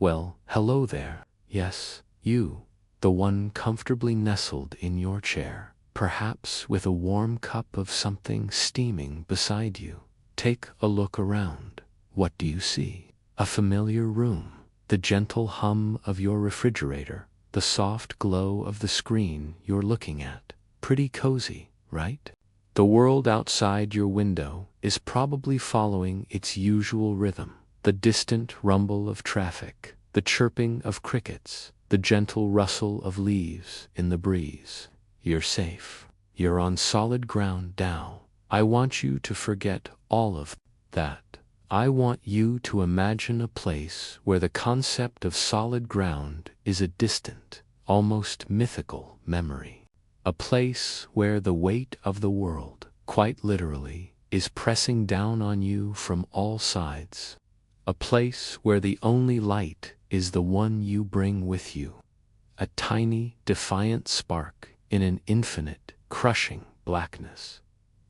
Well, hello there. Yes, you, the one comfortably nestled in your chair, perhaps with a warm cup of something steaming beside you. Take a look around. What do you see? A familiar room, the gentle hum of your refrigerator, the soft glow of the screen you're looking at. Pretty cozy, right? The world outside your window is probably following its usual rhythm. The distant rumble of traffic, the chirping of crickets, the gentle rustle of leaves in the breeze. You're safe. You're on solid ground now. I want you to forget all of that. I want you to imagine a place where the concept of solid ground is a distant, almost mythical memory. A place where the weight of the world, quite literally, is pressing down on you from all sides. A place where the only light is the one you bring with you. A tiny, defiant spark in an infinite, crushing blackness.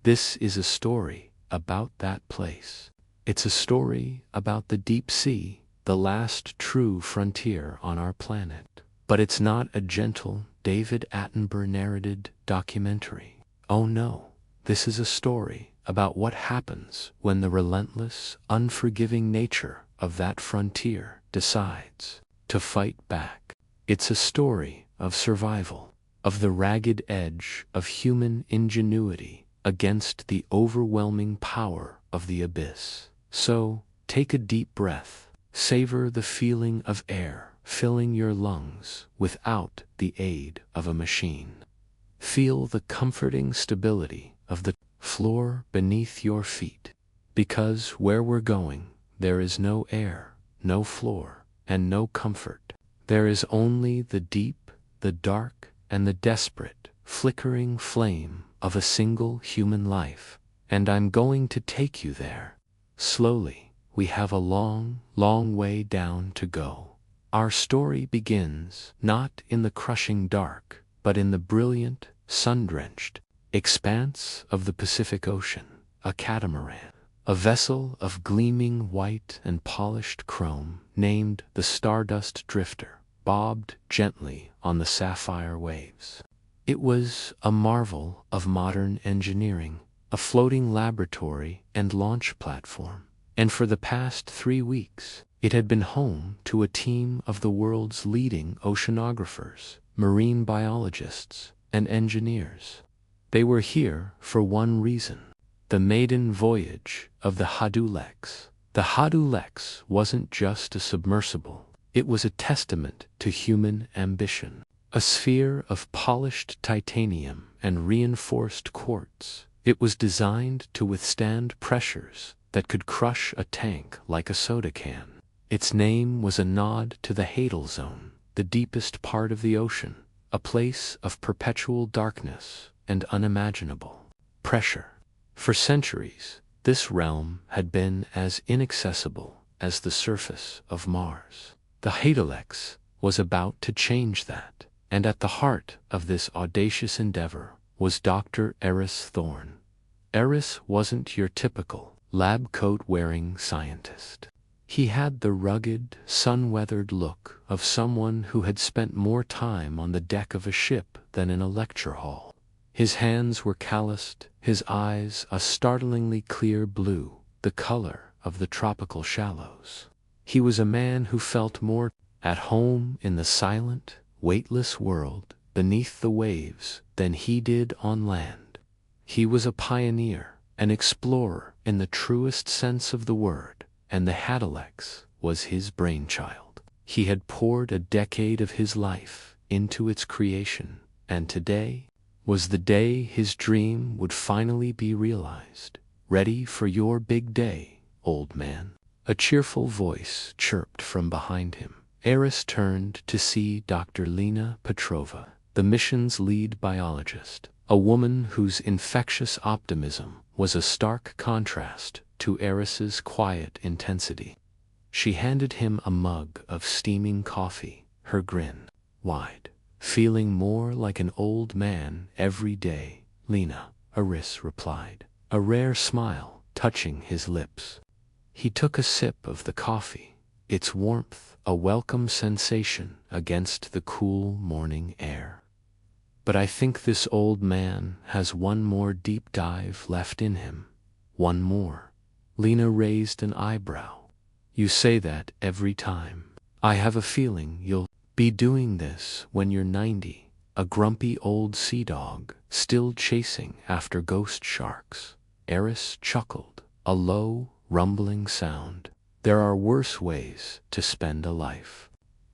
This is a story about that place. It's a story about the deep sea, the last true frontier on our planet. But it's not a gentle, David Attenborough-narrated documentary. Oh no, this is a story about what happens when the relentless, unforgiving nature of that frontier decides to fight back. It's a story of survival, of the ragged edge of human ingenuity against the overwhelming power of the abyss. So, take a deep breath, savor the feeling of air filling your lungs without the aid of a machine. Feel the comforting stability of the floor beneath your feet, because where we're going, there is no air, no floor, and no comfort. There is only the deep, the dark, and the desperate, flickering flame of a single human life. And I'm going to take you there. Slowly. We have a long, long way down to go. Our story begins not in the crushing dark, but in the brilliant, sun-drenched expanse of the Pacific Ocean. A catamaran, a vessel of gleaming white and polished chrome named the Stardust Drifter, bobbed gently on the sapphire waves. It was a marvel of modern engineering, a floating laboratory and launch platform. And for the past 3 weeks, it had been home to a team of the world's leading oceanographers, marine biologists, and engineers. They were here for one reason: the maiden voyage of the Hadulex. The Hadulex wasn't just a submersible, it was a testament to human ambition. A sphere of polished titanium and reinforced quartz, it was designed to withstand pressures that could crush a tank like a soda can. Its name was a nod to the Hadal Zone, the deepest part of the ocean, a place of perpetual darkness and unimaginable pressure. For centuries, this realm had been as inaccessible as the surface of Mars. The Hadulex was about to change that, and at the heart of this audacious endeavor was Dr. Eris Thorne. Eris wasn't your typical lab coat-wearing scientist. He had the rugged, sun-weathered look of someone who had spent more time on the deck of a ship than in a lecture hall. His hands were calloused, his eyes a startlingly clear blue, the color of the tropical shallows. He was a man who felt more at home in the silent, weightless world beneath the waves than he did on land. He was a pioneer, an explorer in the truest sense of the word, and the Hadulex was his brainchild. He had poured a decade of his life into its creation, and today was the day his dream would finally be realized. Ready for your big day, old man? A cheerful voice chirped from behind him. Eris turned to see Dr. Lena Petrova, the mission's lead biologist, a woman whose infectious optimism was a stark contrast to Eris's quiet intensity. She handed him a mug of steaming coffee, her grin wide. Feeling more like an old man every day, Lena, Eris replied, a rare smile touching his lips. He took a sip of the coffee, its warmth a welcome sensation against the cool morning air. But I think this old man has one more deep dive left in him. One more. Lena raised an eyebrow. You say that every time. I have a feeling you'll be doing this when you're 90, a grumpy old sea dog, still chasing after ghost sharks. Eris chuckled, a low, rumbling sound. There are worse ways to spend a life.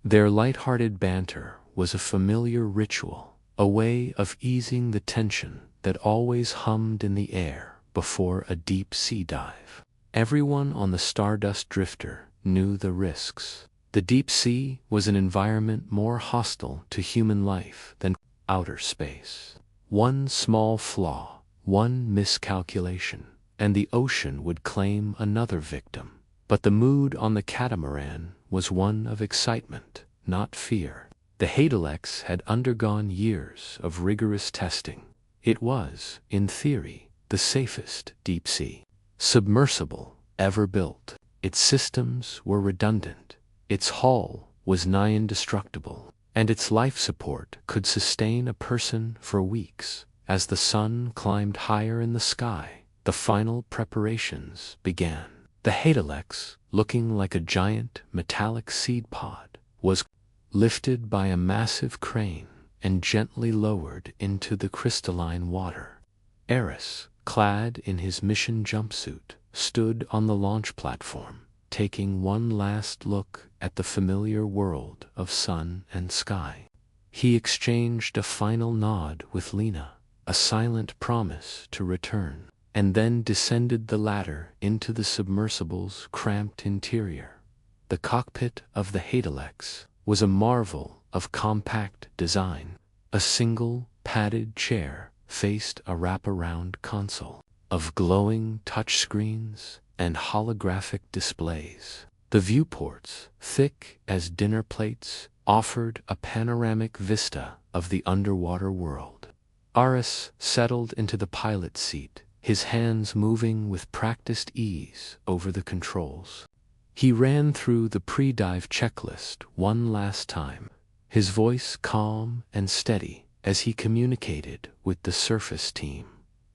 Their light-hearted banter was a familiar ritual, a way of easing the tension that always hummed in the air before a deep sea dive. Everyone on the Stardust Drifter knew the risks. The deep sea was an environment more hostile to human life than outer space. One small flaw, one miscalculation, and the ocean would claim another victim. But the mood on the catamaran was one of excitement, not fear. The Hadalex had undergone years of rigorous testing. It was, in theory, the safest deep-sea submersible ever built. Its systems were redundant, its hull was nigh indestructible, and its life support could sustain a person for weeks. As the sun climbed higher in the sky, the final preparations began. The Hadalex, looking like a giant metallic seed pod, was lifted by a massive crane and gently lowered into the crystalline water. Eris, clad in his mission jumpsuit, stood on the launch platform, taking one last look at the familiar world of sun and sky. He exchanged a final nod with Lena, a silent promise to return, and then descended the ladder into the submersible's cramped interior. The cockpit of the Hadalex was a marvel of compact design. A single, padded chair faced a wraparound console of glowing touchscreens and holographic displays. The viewports, thick as dinner plates, offered a panoramic vista of the underwater world. Aris settled into the pilot's seat, his hands moving with practiced ease over the controls. He ran through the pre-dive checklist one last time, his voice calm and steady as he communicated with the surface team.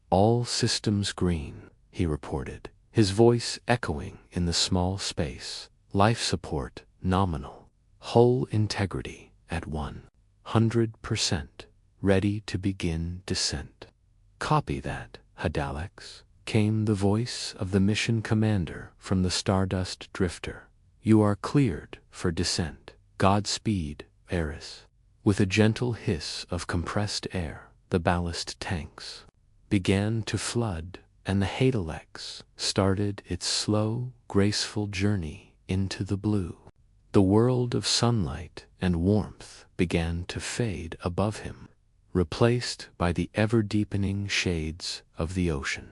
All systems green, he reported, his voice echoing in the small space. Life support nominal. Hull integrity at 100%. Ready to begin descent. Copy that, Hadalex, came the voice of the mission commander from the Stardust Drifter. You are cleared for descent. Godspeed, Eris. With a gentle hiss of compressed air, the ballast tanks began to flood, and the Hadalex started its slow, graceful journey into the blue. The world of sunlight and warmth began to fade above him, replaced by the ever-deepening shades of the ocean.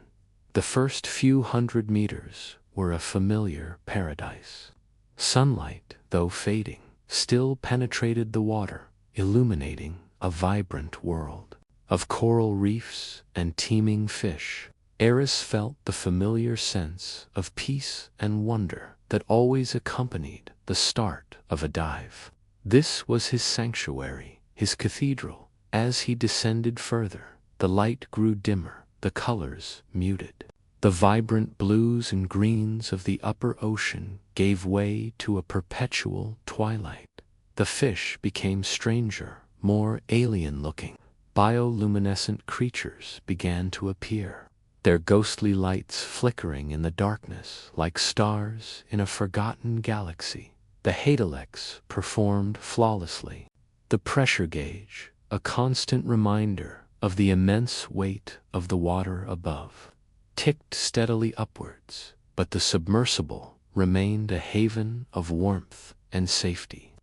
The first few hundred meters were a familiar paradise. Sunlight, though fading, still penetrated the water, illuminating a vibrant world of coral reefs and teeming fish. Eris felt the familiar sense of peace and wonder that always accompanied the start of a dive. This was his sanctuary, his cathedral. As he descended further, the light grew dimmer, the colors muted. The vibrant blues and greens of the upper ocean gave way to a perpetual twilight. The fish became stranger, more alien-looking. Bioluminescent creatures began to appear, their ghostly lights flickering in the darkness like stars in a forgotten galaxy. The Hadalex performed flawlessly. The pressure gauge, a constant reminder of the immense weight of the water above, ticked steadily upwards, but the submersible remained a haven of warmth and safety.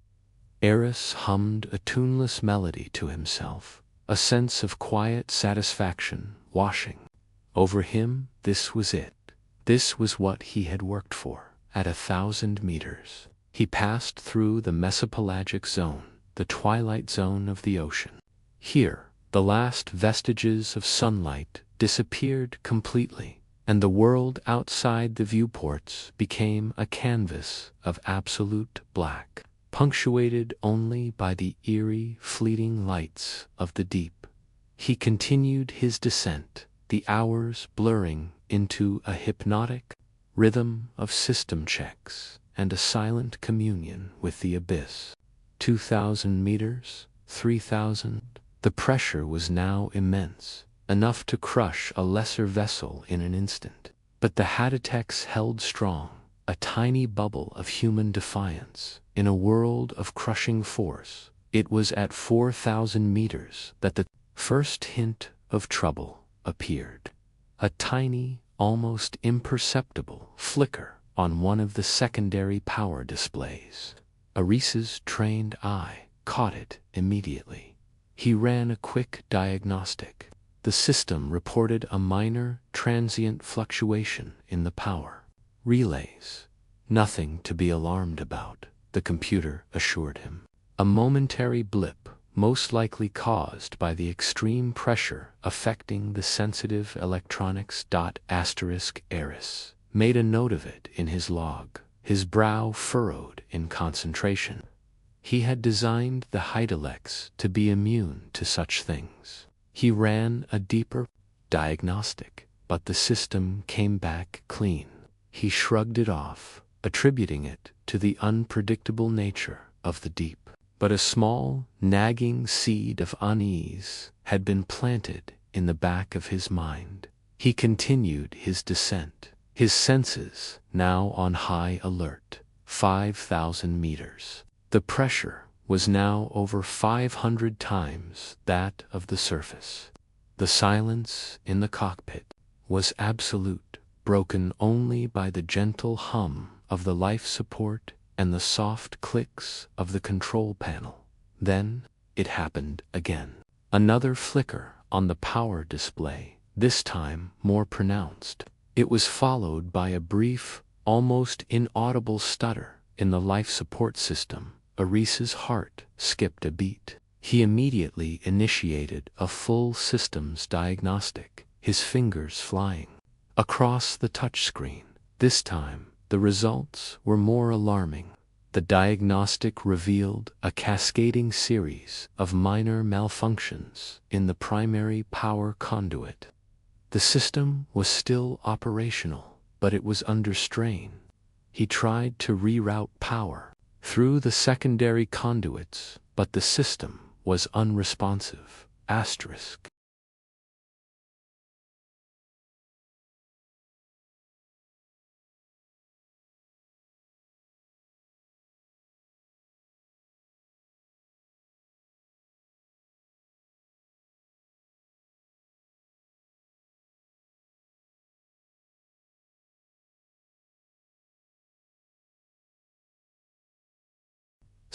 Eris hummed a tuneless melody to himself, a sense of quiet satisfaction washing over him. This was it. This was what he had worked for. At 1,000 meters, he passed through the mesopelagic zone, the twilight zone of the ocean. Here, the last vestiges of sunlight disappeared completely, and the world outside the viewports became a canvas of absolute black, punctuated only by the eerie, fleeting lights of the deep. He continued his descent, the hours blurring into a hypnotic rhythm of system checks and a silent communion with the abyss. 2,000 meters, 3,000. The pressure was now immense, enough to crush a lesser vessel in an instant. But the Haditex held strong, a tiny bubble of human defiance, in a world of crushing force. It was at 4,000 meters that the first hint of trouble appeared. A tiny, almost imperceptible flicker on one of the secondary power displays. Arise's trained eye caught it immediately. He ran a quick diagnostic. The system reported a minor, transient fluctuation in the power relays. Nothing to be alarmed about, the computer assured him. A momentary blip, most likely caused by the extreme pressure affecting the sensitive electronics. Aris made a note of it in his log, his brow furrowed in concentration. He had designed the Hydelex to be immune to such things. He ran a deeper diagnostic, but the system came back clean. He shrugged it off, attributing it to the unpredictable nature of the deep. But a small, nagging seed of unease had been planted in the back of his mind. He continued his descent, his senses now on high alert. 5,000 meters. The pressure was now over 500 times that of the surface. The silence in the cockpit was absolute, broken only by the gentle hum of the life support and the soft clicks of the control panel. Then it happened again. Another flicker on the power display, this time more pronounced. It was followed by a brief, almost inaudible stutter in the life support system. Arise's heart skipped a beat. He immediately initiated a full systems diagnostic, his fingers flying across the touchscreen. This time, the results were more alarming. The diagnostic revealed a cascading series of minor malfunctions in the primary power conduit. The system was still operational, but it was under strain. He tried to reroute power through the secondary conduits, but the system was unresponsive. Asterisk.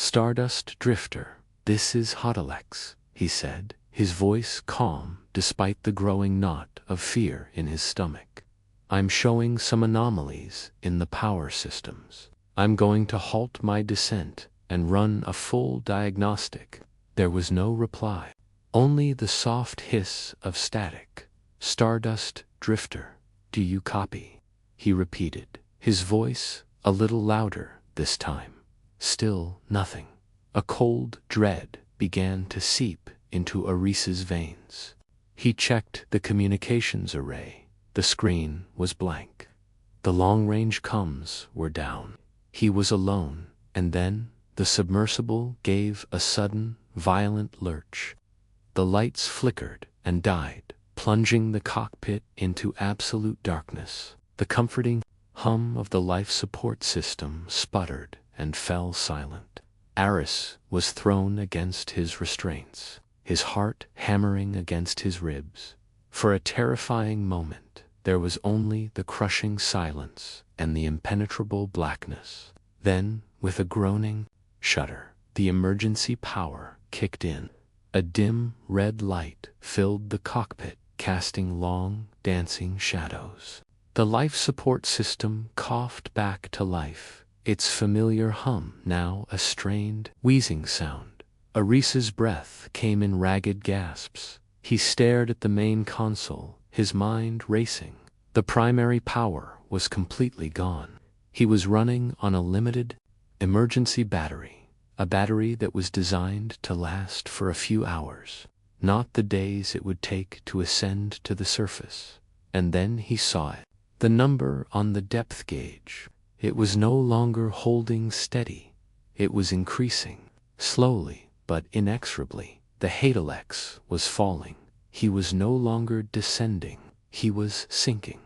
Stardust Drifter, this is Hydelex, he said, his voice calm despite the growing knot of fear in his stomach. I'm showing some anomalies in the power systems. I'm going to halt my descent and run a full diagnostic. There was no reply, only the soft hiss of static. Stardust Drifter, do you copy? He repeated, his voice a little louder this time. Still nothing. A cold dread began to seep into Arise's veins. He checked the communications array. The screen was blank. The long-range comms were down. He was alone, and then the submersible gave a sudden, violent lurch. The lights flickered and died, plunging the cockpit into absolute darkness. The comforting hum of the life support system sputtered and fell silent. Aris was thrown against his restraints, his heart hammering against his ribs. For a terrifying moment, there was only the crushing silence and the impenetrable blackness. Then, with a groaning shudder, the emergency power kicked in. A dim red light filled the cockpit, casting long, dancing shadows. The life support system coughed back to life, its familiar hum now a strained, wheezing sound. Arise's breath came in ragged gasps. He stared at the main console, his mind racing. The primary power was completely gone. He was running on a limited emergency battery, a battery that was designed to last for a few hours, not the days it would take to ascend to the surface. And then he saw it. The number on the depth gauge. It was no longer holding steady. It was increasing, slowly but inexorably. The Hadalex was falling. He was no longer descending. He was sinking.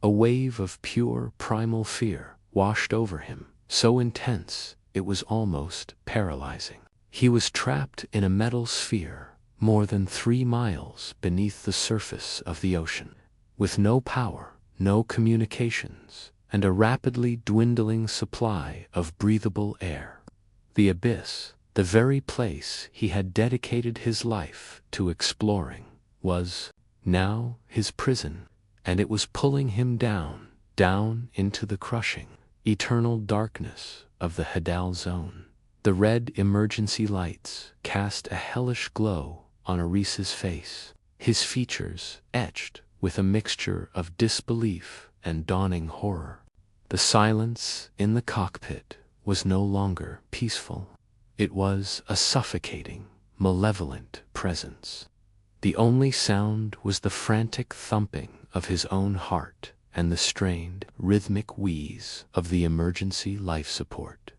A wave of pure primal fear washed over him, so intense it was almost paralyzing. He was trapped in a metal sphere more than 3 miles beneath the surface of the ocean, with no power, no communications, and a rapidly dwindling supply of breathable air. The abyss, the very place he had dedicated his life to exploring, was now his prison, and it was pulling him down, down into the crushing, eternal darkness of the Hadal zone. The red emergency lights cast a hellish glow on Aris's face, his features etched with a mixture of disbelief and dawning horror. The silence in the cockpit was no longer peaceful. It was a suffocating, malevolent presence. The only sound was the frantic thumping of his own heart and the strained, rhythmic wheeze of the emergency life support.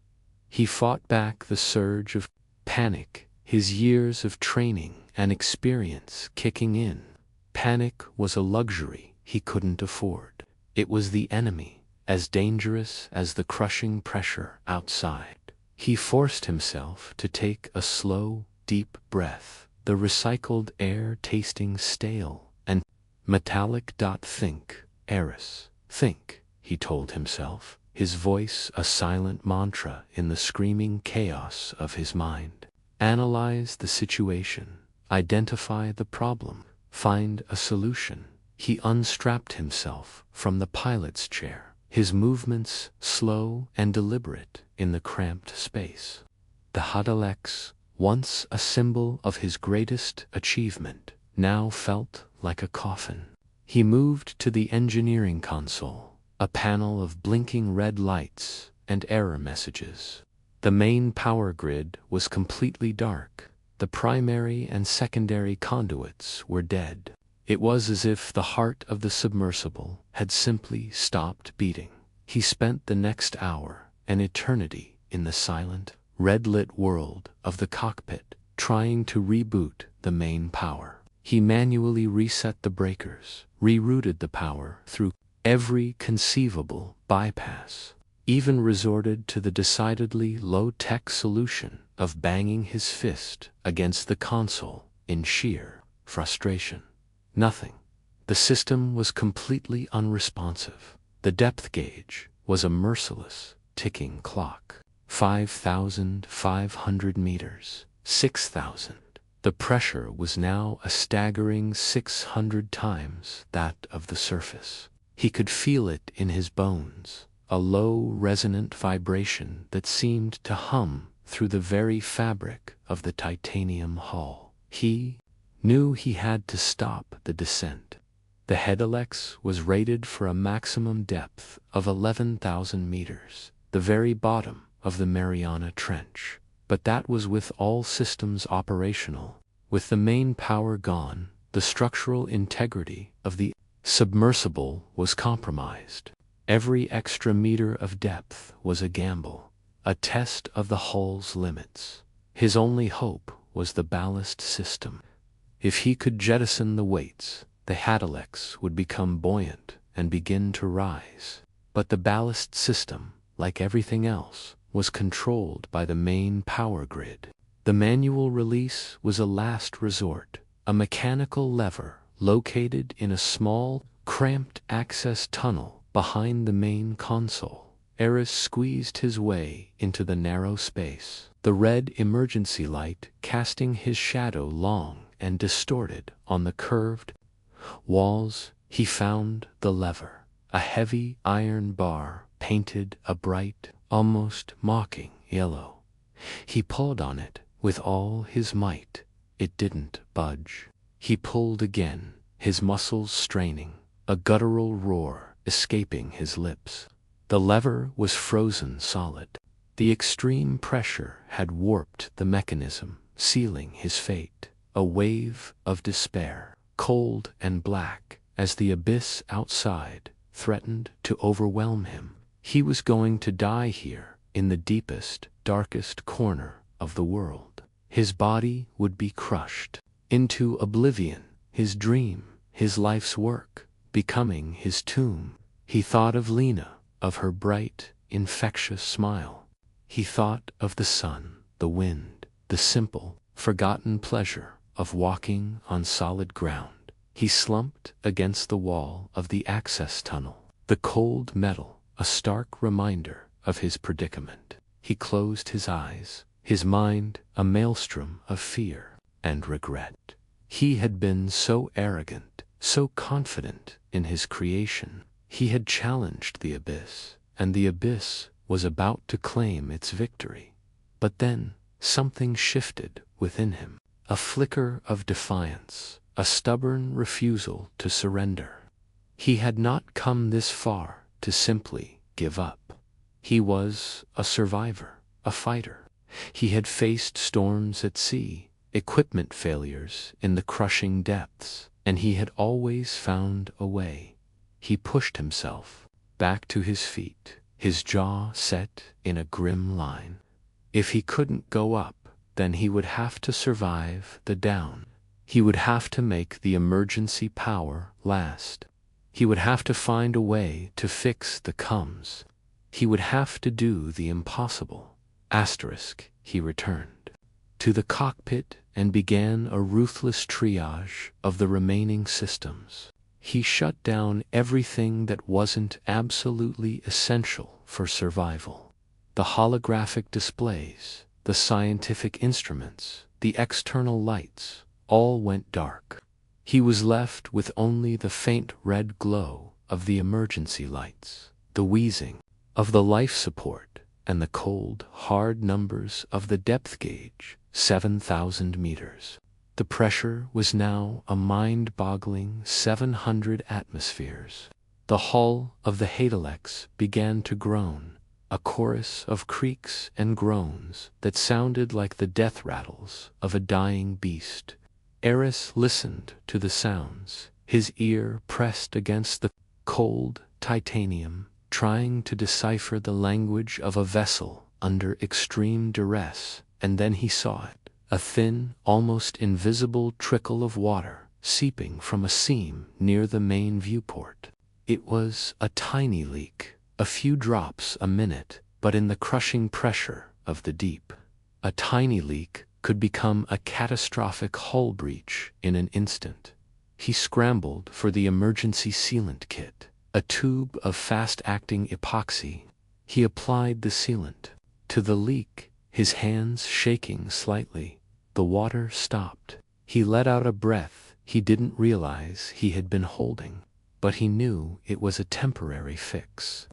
He fought back the surge of panic, his years of training and experience kicking in. Panic was a luxury he couldn't afford. It was the enemy, as dangerous as the crushing pressure outside. He forced himself to take a slow, deep breath, the recycled air tasting stale and metallic. Think, Eris, think, he told himself, his voice a silent mantra in the screaming chaos of his mind. Analyze the situation, identify the problem, find a solution. He unstrapped himself from the pilot's chair, his movements slow and deliberate in the cramped space. The Hadalex, once a symbol of his greatest achievement, now felt like a coffin. He moved to the engineering console, a panel of blinking red lights and error messages. The main power grid was completely dark. The primary and secondary conduits were dead. It was as if the heart of the submersible had simply stopped beating. He spent the next hour, an eternity, in the silent, red-lit world of the cockpit, trying to reboot the main power. He manually reset the breakers, rerouted the power through every conceivable bypass, even resorted to the decidedly low-tech solution of banging his fist against the console in sheer frustration. Nothing. The system was completely unresponsive. The depth gauge was a merciless, ticking clock. 5,500 meters. 6,000. The pressure was now a staggering 600 times that of the surface. He could feel it in his bones, a low, resonant vibration that seemed to hum through the very fabric of the titanium hull. He knew he had to stop the descent. The Hadalex was rated for a maximum depth of 11,000 meters, the very bottom of the Mariana Trench. But that was with all systems operational. With the main power gone, the structural integrity of the submersible was compromised. Every extra meter of depth was a gamble, a test of the hull's limits. His only hope was the ballast system. If he could jettison the weights, the Hadalex would become buoyant and begin to rise. But the ballast system, like everything else, was controlled by the main power grid. The manual release was a last resort, a mechanical lever located in a small, cramped access tunnel behind the main console. Eris squeezed his way into the narrow space, the red emergency light casting his shadow long and distorted on the curved walls. He found the lever, a heavy iron bar painted a bright, almost mocking yellow. He pulled on it with all his might. It didn't budge. He pulled again, his muscles straining. a guttural roar escaping his lips. The lever was frozen solid. The extreme pressure had warped the mechanism, sealing his fate. A wave of despair, cold and black, as the abyss outside threatened to overwhelm him. He was going to die here, in the deepest, darkest corner of the world. His body would be crushed into oblivion, his dream, his life's work, becoming his tomb. He thought of Lena, of her bright, infectious smile. He thought of the sun, the wind, the simple, forgotten pleasure of walking on solid ground. He slumped against the wall of the access tunnel, the cold metal, a stark reminder of his predicament. He closed his eyes, his mind a maelstrom of fear and regret. He had been so arrogant, so confident in his creation. He had challenged the abyss, and the abyss was about to claim its victory. But then something shifted within him, a flicker of defiance, a stubborn refusal to surrender. He had not come this far to simply give up. He was a survivor, a fighter. He had faced storms at sea, equipment failures in the crushing depths, and he had always found a way. He pushed himself back to his feet, his jaw set in a grim line. If he couldn't go up, then he would have to survive the down. He would have to make the emergency power last. He would have to find a way to fix the comes. He would have to do the impossible. He returned to the cockpit and began a ruthless triage of the remaining systems. He shut down everything that wasn't absolutely essential for survival. The holographic displays, the scientific instruments, the external lights, all went dark. He was left with only the faint red glow of the emergency lights, the wheezing of the life support, and the cold, hard numbers of the depth gauge, 7,000 meters. The pressure was now a mind-boggling 700 atmospheres. The hull of the Hadalex began to groan, a chorus of creaks and groans that sounded like the death rattles of a dying beast. Eris listened to the sounds, his ear pressed against the cold titanium, trying to decipher the language of a vessel under extreme duress, and then he saw it, a thin, almost invisible trickle of water seeping from a seam near the main viewport. It was a tiny leak, a few drops a minute, but in the crushing pressure of the deep, a tiny leak could become a catastrophic hull breach in an instant. He scrambled for the emergency sealant kit, a tube of fast-acting epoxy. He applied the sealant to the leak, his hands shaking slightly. The water stopped. He let out a breath he didn't realize he had been holding, but he knew it was a temporary fix.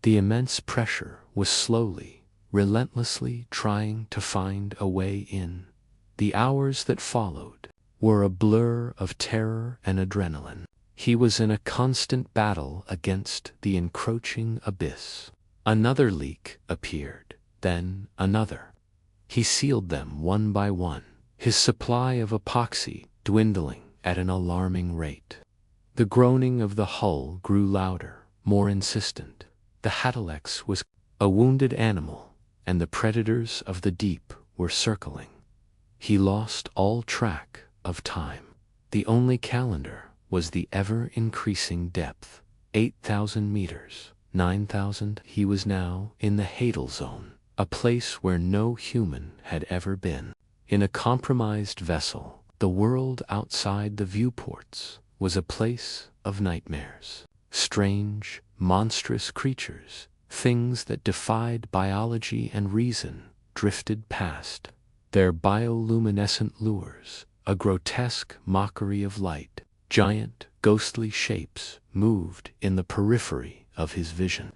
The immense pressure was slowly, relentlessly trying to find a way in. The hours that followed were a blur of terror and adrenaline. He was in a constant battle against the encroaching abyss. Another leak appeared, then another. He sealed them one by one, his supply of epoxy dwindling at an alarming rate. The groaning of the hull grew louder, more insistent. The Hadalex was a wounded animal, and the predators of the deep were circling. He lost all track of time. The only calendar was the ever-increasing depth, 8,000 meters, 9,000. He was now in the Hadal Zone, a place where no human had ever been. In a compromised vessel, the world outside the viewports was a place of nightmares. Strange, monstrous creatures, things that defied biology and reason, drifted past. Their bioluminescent lures, a grotesque mockery of light. Giant, ghostly shapes moved in the periphery of his vision,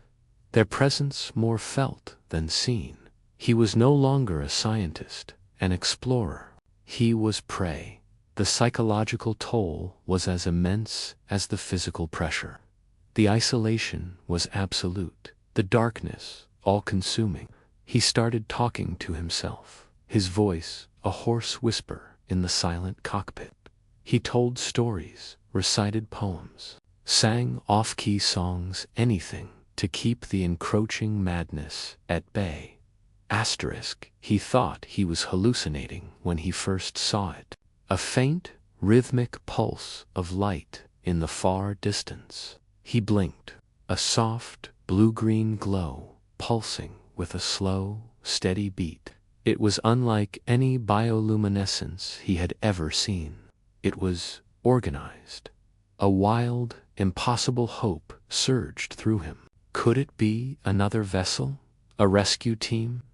their presence more felt than seen. He was no longer a scientist, an explorer. He was prey. The psychological toll was as immense as the physical pressure. The isolation was absolute, the darkness all-consuming. He started talking to himself, his voice a hoarse whisper in the silent cockpit. He told stories, recited poems, sang off-key songs, anything to keep the encroaching madness at bay. He thought he was hallucinating when he first saw it. A faint, rhythmic pulse of light in the far distance. He blinked, a soft, blue-green glow, pulsing with a slow, steady beat. It was unlike any bioluminescence he had ever seen. It was organized. A wild, impossible hope surged through him. Could it be another vessel? A rescue team?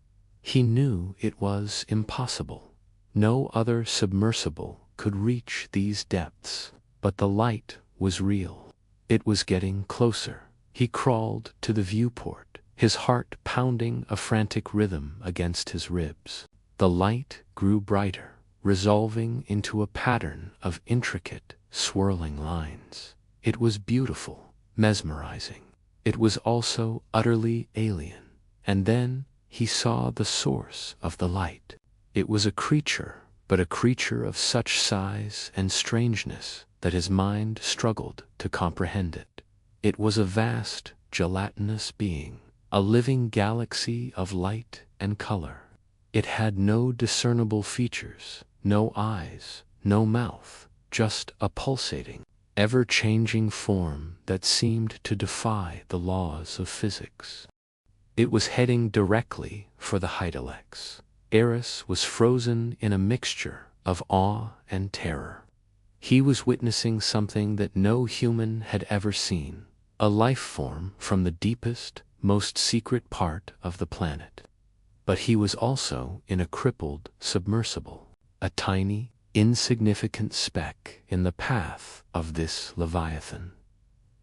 He knew it was impossible. No other submersible could reach these depths, but the light was real. It was getting closer. He crawled to the viewport, his heart pounding a frantic rhythm against his ribs. The light grew brighter, resolving into a pattern of intricate, swirling lines. It was beautiful, mesmerizing. It was also utterly alien. And then he saw the source of the light. It was a creature, but a creature of such size and strangeness that his mind struggled to comprehend it. It was a vast, gelatinous being, a living galaxy of light and color. It had no discernible features, no eyes, no mouth, just a pulsating, ever-changing form that seemed to defy the laws of physics. It was heading directly for the Heidelix. Eris was frozen in a mixture of awe and terror. He was witnessing something that no human had ever seen, a life form from the deepest, most secret part of the planet. But he was also in a crippled submersible, a tiny, insignificant speck in the path of this Leviathan.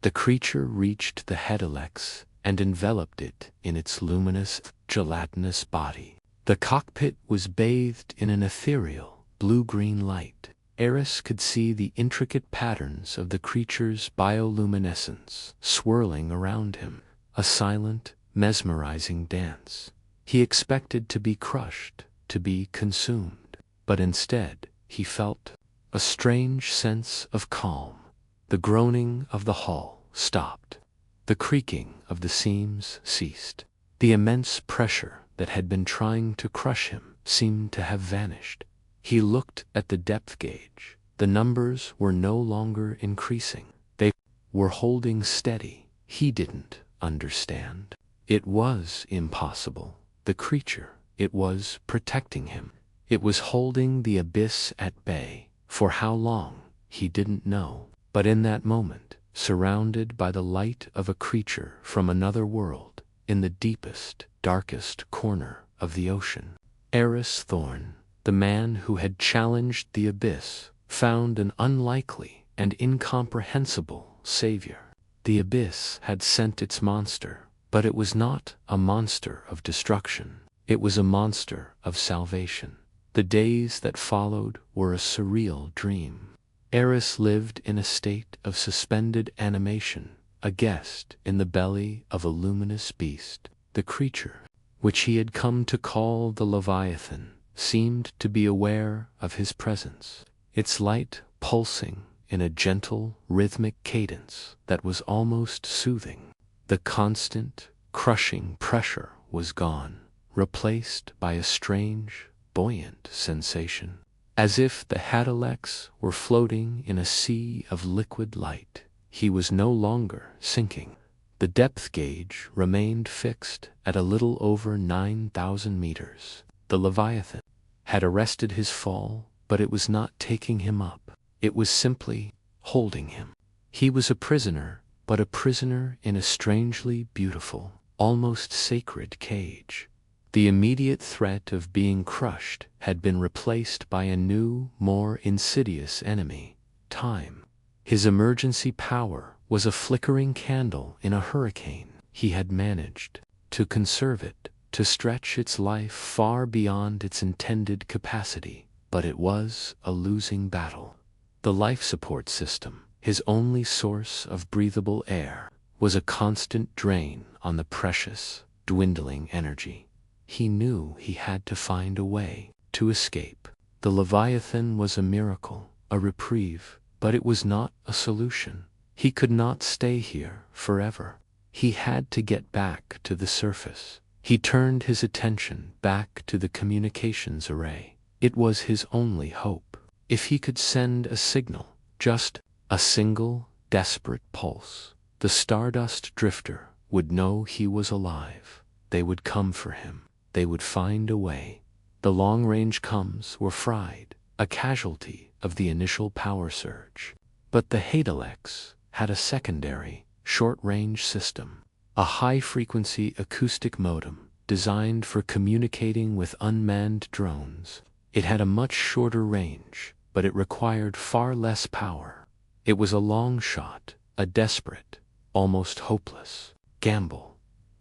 The creature reached the Heidelix and enveloped it in its luminous, gelatinous body. The cockpit was bathed in an ethereal, blue-green light. Eris could see the intricate patterns of the creature's bioluminescence swirling around him, a silent, mesmerizing dance. He expected to be crushed, to be consumed, but instead he felt a strange sense of calm. The groaning of the hull stopped. The creaking of the seams ceased. The immense pressure that had been trying to crush him seemed to have vanished. He looked at the depth gauge. The numbers were no longer increasing. They were holding steady. He didn't understand. It was impossible. The creature, it was protecting him. It was holding the abyss at bay. For how long, he didn't know. But in that moment, surrounded by the light of a creature from another world, in the deepest, darkest corner of the ocean, Eris Thorn, the man who had challenged the abyss, found an unlikely and incomprehensible savior. The abyss had sent its monster, but it was not a monster of destruction. It was a monster of salvation. The days that followed were a surreal dream. Eris lived in a state of suspended animation, a guest in the belly of a luminous beast. The creature, which he had come to call the Leviathan, seemed to be aware of his presence, its light pulsing in a gentle, rhythmic cadence that was almost soothing. The constant, crushing pressure was gone, replaced by a strange, buoyant sensation, as if the Heidelix were floating in a sea of liquid light. He was no longer sinking. The depth gauge remained fixed at a little over 9,000 meters. The Leviathan had arrested his fall, but it was not taking him up. It was simply holding him. He was a prisoner, but a prisoner in a strangely beautiful, almost sacred cage. The immediate threat of being crushed had been replaced by a new, more insidious enemy, time. His emergency power was a flickering candle in a hurricane. He had managed to conserve it, to stretch its life far beyond its intended capacity. but it was a losing battle. The life support system, his only source of breathable air, was a constant drain on the precious, dwindling energy. He knew he had to find a way to escape. The Leviathan was a miracle, a reprieve, but it was not a solution. He could not stay here forever. He had to get back to the surface. He turned his attention back to the communications array. It was his only hope. If he could send a signal, just a single, desperate pulse, the Stardust Drifter would know he was alive. They would come for him. They would find a way. The long-range comms were fried, a casualty of the initial power surge. But the Hadalex had a secondary, short-range system, a high-frequency acoustic modem designed for communicating with unmanned drones. It had a much shorter range, but it required far less power. It was a long shot, a desperate, almost hopeless gamble.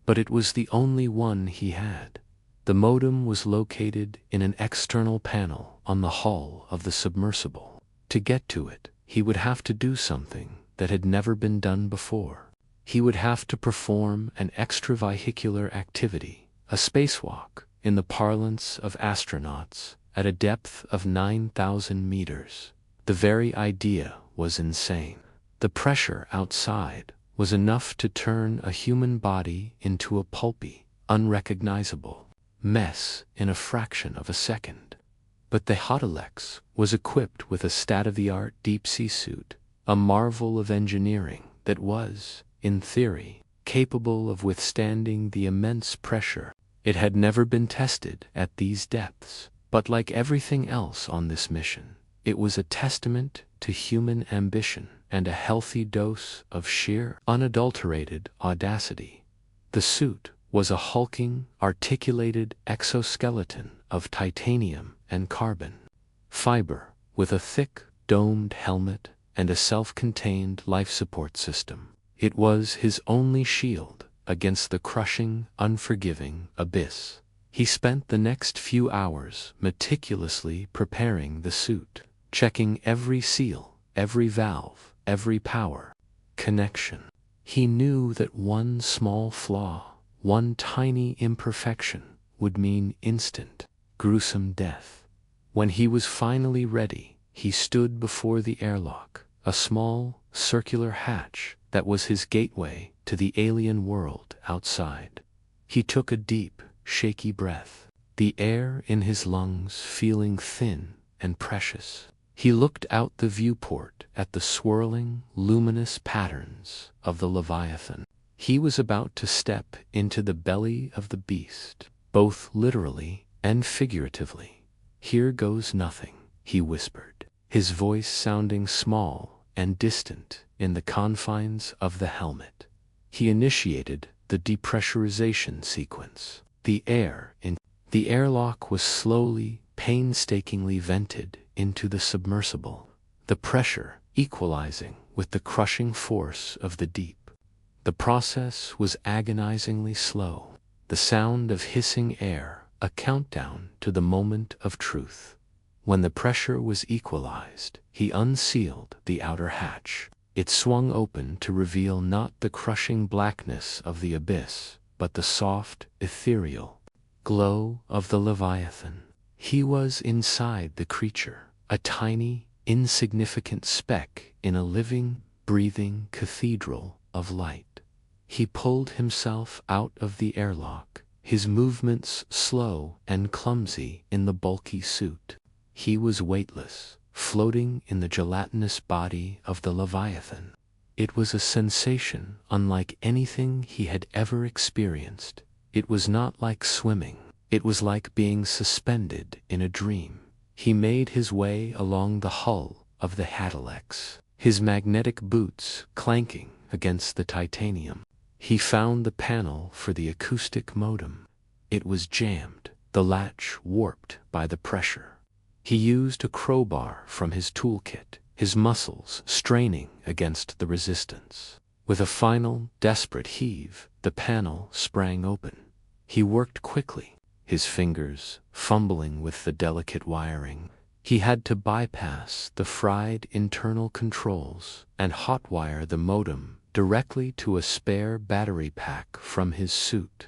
But it was the only one he had. The modem was located in an external panel on the hull of the submersible. To get to it, he would have to do something that had never been done before. He would have to perform an extravehicular activity, a spacewalk, in the parlance of astronauts, at a depth of 9,000 meters. The very idea was insane. The pressure outside was enough to turn a human body into a pulpy, unrecognizable mess in a fraction of a second. But the Hadalex was equipped with a state-of-the-art deep-sea suit, a marvel of engineering that was, in theory, capable of withstanding the immense pressure. It had never been tested at these depths, but like everything else on this mission, it was a testament to human ambition and a healthy dose of sheer, unadulterated audacity. The suit was a hulking, articulated exoskeleton of titanium and carbon fiber, with a thick, domed helmet and a self-contained life support system. It was his only shield against the crushing, unforgiving abyss. He spent the next few hours meticulously preparing the suit, checking every seal, every valve, every power connection. He knew that one small flaw, one tiny imperfection, would mean instant, gruesome death. When he was finally ready, he stood before the airlock, a small, circular hatch that was his gateway to the alien world outside. He took a deep, shaky breath, the air in his lungs feeling thin and precious. He looked out the viewport at the swirling, luminous patterns of the Leviathan. He was about to step into the belly of the beast, both literally and figuratively. "Here goes nothing," he whispered, his voice sounding small and distant in the confines of the helmet. He initiated the depressurization sequence. The airlock was slowly, painstakingly vented into the submersible, the pressure equalizing with the crushing force of the deep. The process was agonizingly slow, the sound of hissing air a countdown to the moment of truth. When the pressure was equalized, he unsealed the outer hatch. It swung open to reveal not the crushing blackness of the abyss, but the soft, ethereal glow of the Leviathan. He was inside the creature, a tiny, insignificant speck in a living, breathing cathedral of light. He pulled himself out of the airlock, his movements slow and clumsy in the bulky suit. He was weightless, floating in the gelatinous body of the Leviathan. It was a sensation unlike anything he had ever experienced. It was not like swimming. It was like being suspended in a dream. He made his way along the hull of the Hadalex, his magnetic boots clanking against the titanium. He found the panel for the acoustic modem. It was jammed, the latch warped by the pressure. He used a crowbar from his toolkit, his muscles straining against the resistance. With a final, desperate heave, the panel sprang open. He worked quickly, his fingers fumbling with the delicate wiring. He had to bypass the fried internal controls and hotwire the modem directly to a spare battery pack from his suit.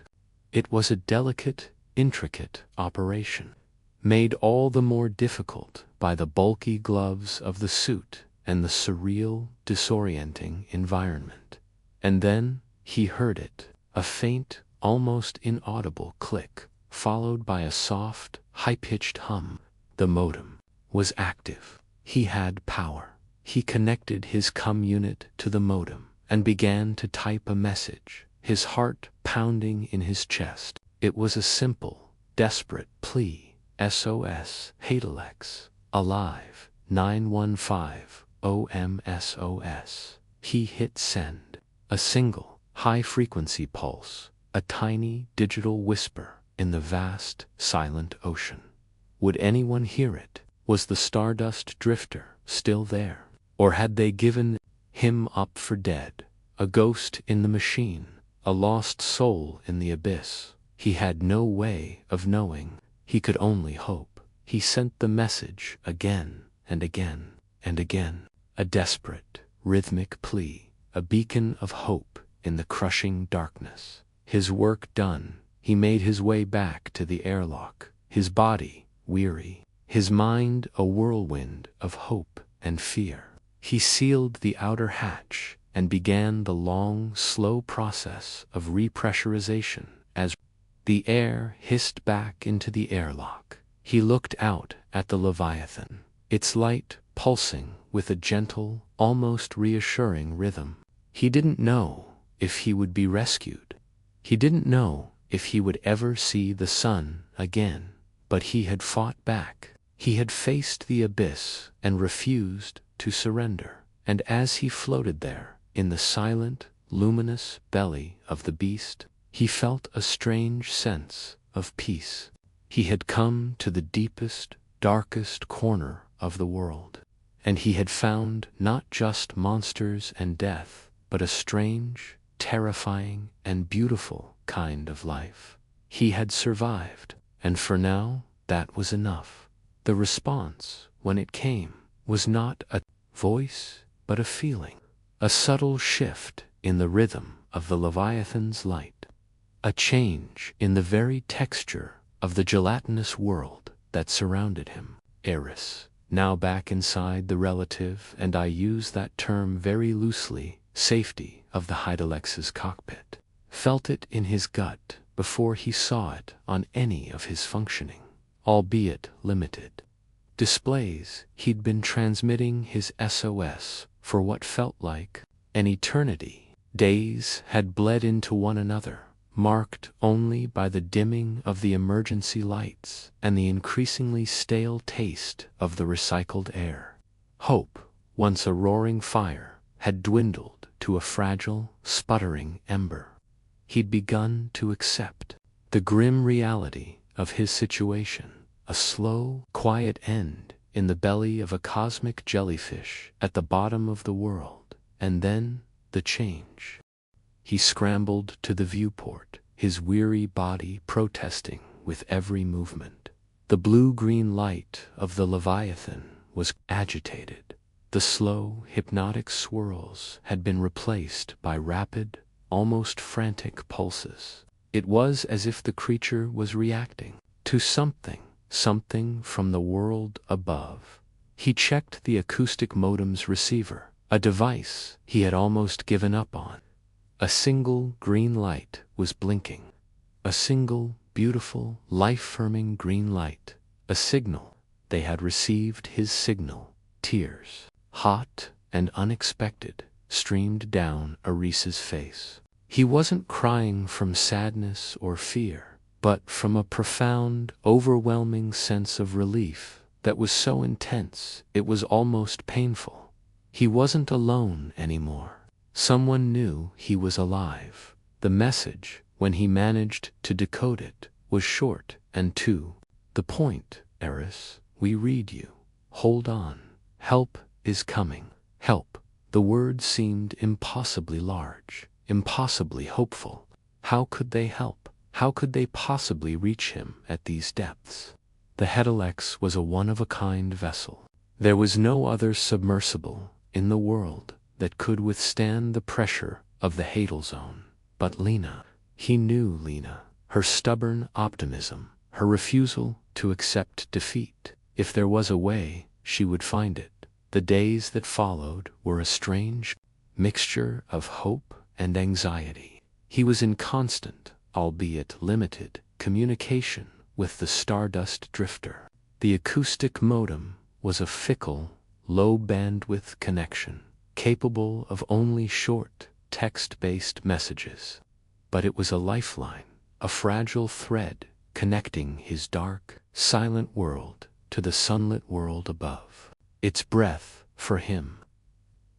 It was a delicate, intricate operation, made all the more difficult by the bulky gloves of the suit and the surreal, disorienting environment. And then he heard it, a faint, almost inaudible click, followed by a soft, high-pitched hum. The modem was active. He had power. He connected his COM unit to the modem and began to type a message, his heart pounding in his chest. It was a simple, desperate plea. SOS, Hadalex, alive, 915, OMSOS. He hit send. A single, high-frequency pulse, a tiny digital whisper in the vast, silent ocean. Would anyone hear it? Was the Stardust Drifter still there? Or had they given him up for dead? A ghost in the machine, a lost soul in the abyss. He had no way of knowing. He could only hope. He sent the message again and again and again. A desperate, rhythmic plea, a beacon of hope in the crushing darkness. His work done, he made his way back to the airlock, his body weary, his mind a whirlwind of hope and fear. He sealed the outer hatch and began the long, slow process of repressurization as the air hissed back into the airlock. He looked out at the Leviathan, its light pulsing with a gentle, almost reassuring rhythm. He didn't know if he would be rescued. He didn't know if he would ever see the sun again, but he had fought back. He had faced the abyss and refused to surrender. And as he floated there, in the silent, luminous belly of the beast, he felt a strange sense of peace. He had come to the deepest, darkest corner of the world, and he had found not just monsters and death, but a strange, terrifying, and beautiful kind of life. He had survived, and for now, that was enough. The response, when it came, was not a voice, but a feeling, a subtle shift in the rhythm of the Leviathan's light, a change in the very texture of the gelatinous world that surrounded him. Eris, now back inside the relative, and I use that term very loosely, safety of the Hadalex's cockpit, felt it in his gut before he saw it on any of his functioning, albeit limited, displays. He'd been transmitting his SOS for what felt like an eternity. Days had bled into one another, marked only by the dimming of the emergency lights and the increasingly stale taste of the recycled air. Hope, once a roaring fire, had dwindled to a fragile, sputtering ember. He'd begun to accept the grim reality of his situation, a slow, quiet end in the belly of a cosmic jellyfish at the bottom of the world, and then the change. He scrambled to the viewport, his weary body protesting with every movement. The blue-green light of the Leviathan was agitated. The slow, hypnotic swirls had been replaced by rapid, almost frantic pulses. It was as if the creature was reacting to something from the world above. He checked the acoustic modem's receiver, a device he had almost given up on. A single green light was blinking. A single, beautiful, life-affirming green light. A signal. They had received his signal. Tears, hot and unexpected, streamed down Eris's face. He wasn't crying from sadness or fear, but from a profound, overwhelming sense of relief that was so intense it was almost painful. He wasn't alone anymore. Someone knew he was alive. The message, when he managed to decode it, was short and to the point. Eris, we read you. Hold on. Help is coming. Help. The words seemed impossibly large, impossibly hopeful. How could they help? How could they possibly reach him at these depths? The Hedelex was a one-of-a-kind vessel. There was no other submersible in the world that could withstand the pressure of the Hadal Zone. But Lena, he knew Lena, her stubborn optimism, her refusal to accept defeat. If there was a way, she would find it. The days that followed were a strange mixture of hope and anxiety. He was in constant, albeit limited, communication with the Stardust Drifter. The acoustic modem was a fickle, low-bandwidth connection, capable of only short, text-based messages. But it was a lifeline, a fragile thread connecting his dark, silent world to the sunlit world above. Its breath, for him.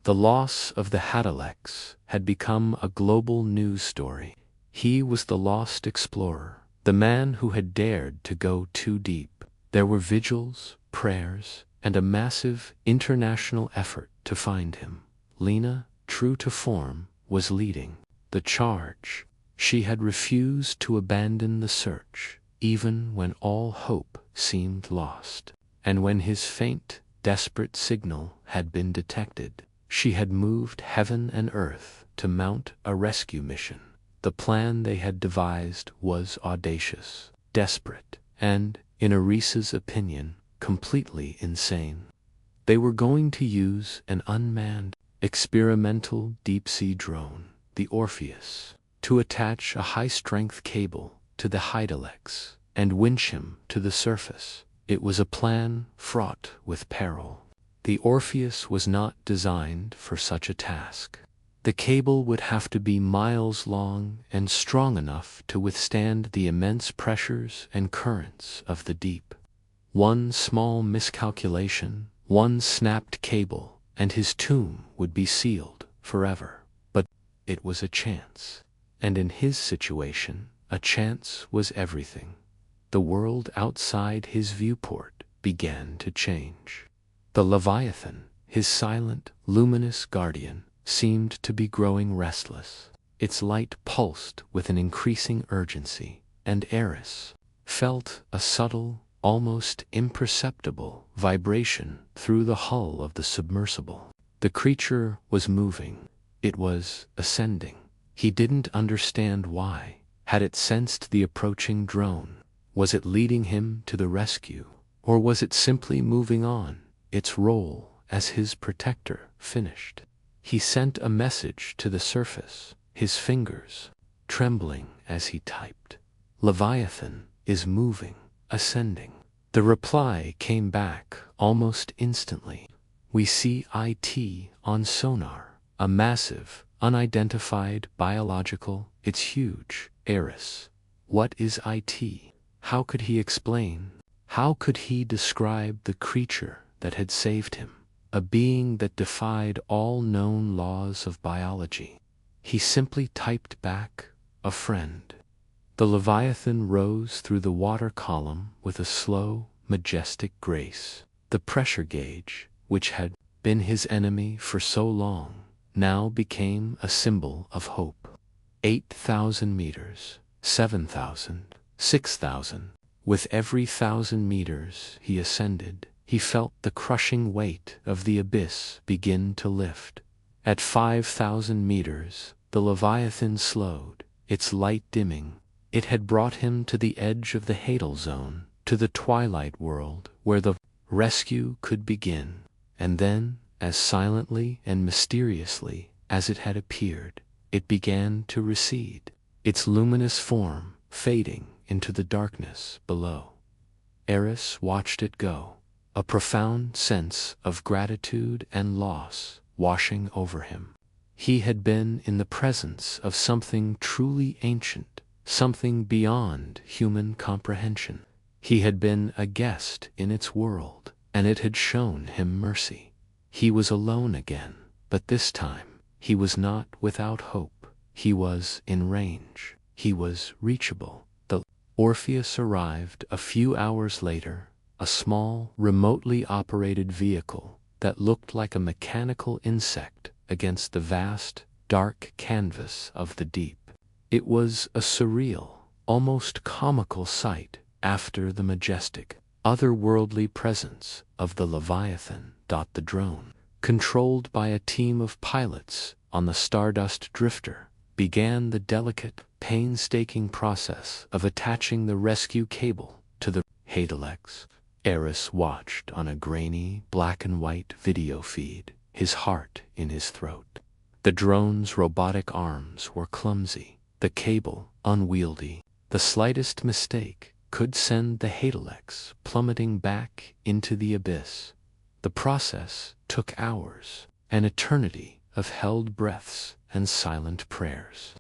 The loss of the Hedelex had become a global news story. He was the lost explorer, the man who had dared to go too deep. There were vigils, prayers, and a massive international effort to find him. Lena, true to form, was leading the charge. She had refused to abandon the search, even when all hope seemed lost. And when his faint, desperate signal had been detected, she had moved heaven and earth to mount a rescue mission. The plan they had devised was audacious, desperate, and, in Arisa's opinion, completely insane. They were going to use an unmanned, experimental deep-sea drone, the Orpheus, to attach a high-strength cable to the Hedelex and winch him to the surface. It was a plan fraught with peril. The Orpheus was not designed for such a task. The cable would have to be miles long and strong enough to withstand the immense pressures and currents of the deep. One small miscalculation, one snapped cable, and his tomb would be sealed forever. But it was a chance. And in his situation, a chance was everything. The world outside his viewport began to change. The Leviathan, his silent, luminous guardian, seemed to be growing restless. Its light pulsed with an increasing urgency, and Eris felt a subtle, almost imperceptible vibration through the hull of the submersible. The creature was moving. It was ascending. He didn't understand why. Had it sensed the approaching drone? Was it leading him to the rescue? Or was it simply moving on, its role as his protector finished? He sent a message to the surface, his fingers trembling as he typed. Leviathan is moving, ascending. The reply came back almost instantly. We see IT on sonar, a massive, unidentified biological, it's huge, Eris. What is IT? How could he explain? How could he describe the creature that had saved him? A being that defied all known laws of biology. He simply typed back, a friend. The Leviathan rose through the water column with a slow, majestic grace. The pressure gauge, which had been his enemy for so long, now became a symbol of hope. 8,000 meters, 7,000, 6,000. With every 1,000 meters he ascended, he felt the crushing weight of the abyss begin to lift. At 5,000 meters, the Leviathan slowed, its light dimming. It had brought him to the edge of the Hadal Zone, to the twilight world where the rescue could begin. And then, as silently and mysteriously as it had appeared, it began to recede, its luminous form fading into the darkness below. Eris watched it go, a profound sense of gratitude and loss washing over him. He had been in the presence of something truly ancient, something beyond human comprehension. He had been a guest in its world, and it had shown him mercy. He was alone again, but this time he was not without hope. He was in range. He was reachable. The Orpheus arrived a few hours later, a small, remotely operated vehicle that looked like a mechanical insect against the vast, dark canvas of the deep. It was a surreal, almost comical sight after the majestic otherworldly presence of the Leviathan. The drone, controlled by a team of pilots on the Stardust Drifter, began the delicate, painstaking process of attaching the rescue cable to the Hadalex. Eris watched on a grainy, black-and-white video feed, his heart in his throat. The drone's robotic arms were clumsy, the cable unwieldy. The slightest mistake could send the Hadalex plummeting back into the abyss. The process took hours, an eternity of held breaths and silent prayers.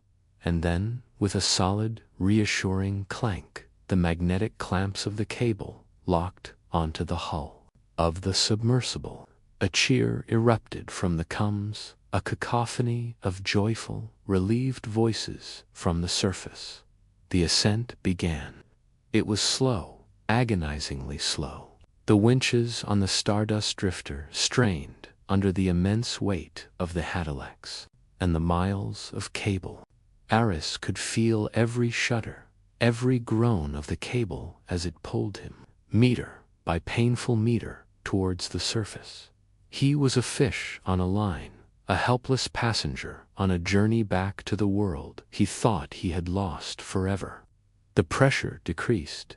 And then, with a solid, reassuring clank, the magnetic clamps of the cable locked onto the hull of the submersible. A cheer erupted from the cums, a cacophony of joyful, relieved voices from the surface. The ascent began. It was slow, agonizingly slow. The winches on the Stardust Drifter strained under the immense weight of the Hadalex and the miles of cable. Eris could feel every shudder, every groan of the cable as it pulled him, meter by painful meter, towards the surface. He was a fish on a line, a helpless passenger on a journey back to the world he thought he had lost forever. The pressure decreased.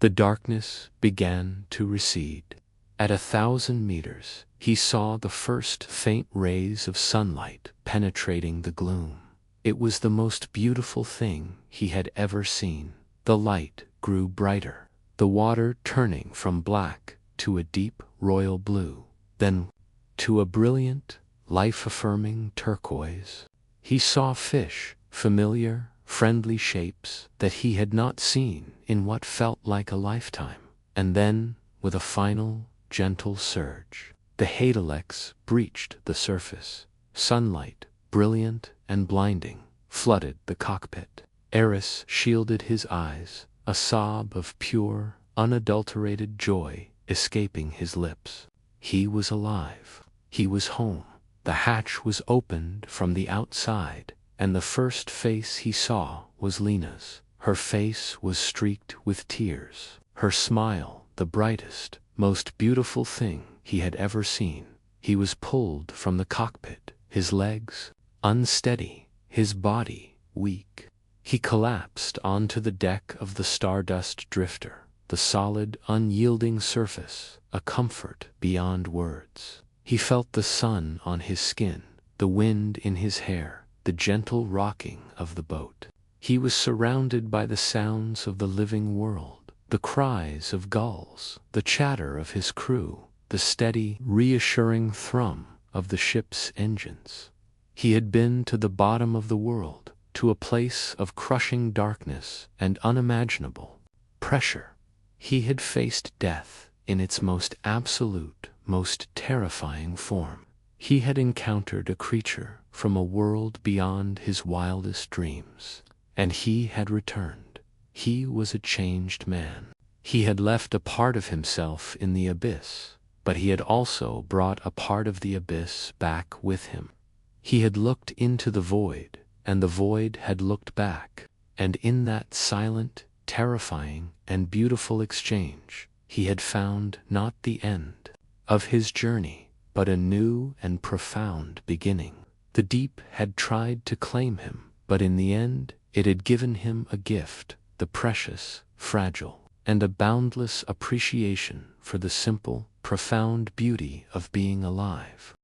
The darkness began to recede. At 1,000 meters, he saw the first faint rays of sunlight penetrating the gloom. It was the most beautiful thing he had ever seen. The light grew brighter, the water turning from black to a deep royal blue, then to a brilliant, life-affirming turquoise. He saw fish, familiar, friendly shapes that he had not seen in what felt like a lifetime. And then, with a final, gentle surge, the Hadalex breached the surface. Sunlight, brilliant and blinding, flooded the cockpit. Eris shielded his eyes, a sob of pure, unadulterated joy escaping his lips. He was alive. He was home. The hatch was opened from the outside, and the first face he saw was Lena's. Her face was streaked with tears, her smile the brightest, most beautiful thing he had ever seen. He was pulled from the cockpit, his legs unsteady, his body weak. He collapsed onto the deck of the Stardust Drifter, the solid, unyielding surface, a comfort beyond words. He felt the sun on his skin, the wind in his hair, the gentle rocking of the boat. He was surrounded by the sounds of the living world, the cries of gulls, the chatter of his crew, the steady, reassuring thrum of the ship's engines. He had been to the bottom of the world, to a place of crushing darkness and unimaginable pressure. He had faced death in its most absolute, most terrifying form. He had encountered a creature from a world beyond his wildest dreams, and he had returned. He was a changed man. He had left a part of himself in the abyss, but he had also brought a part of the abyss back with him. He had looked into the void, and the void had looked back, and in that silent, terrifying, and beautiful exchange, he had found not the end of his journey, but a new and profound beginning. The deep had tried to claim him, but in the end it had given him a gift, the precious, fragile, and a boundless appreciation for the simple, profound beauty of being alive.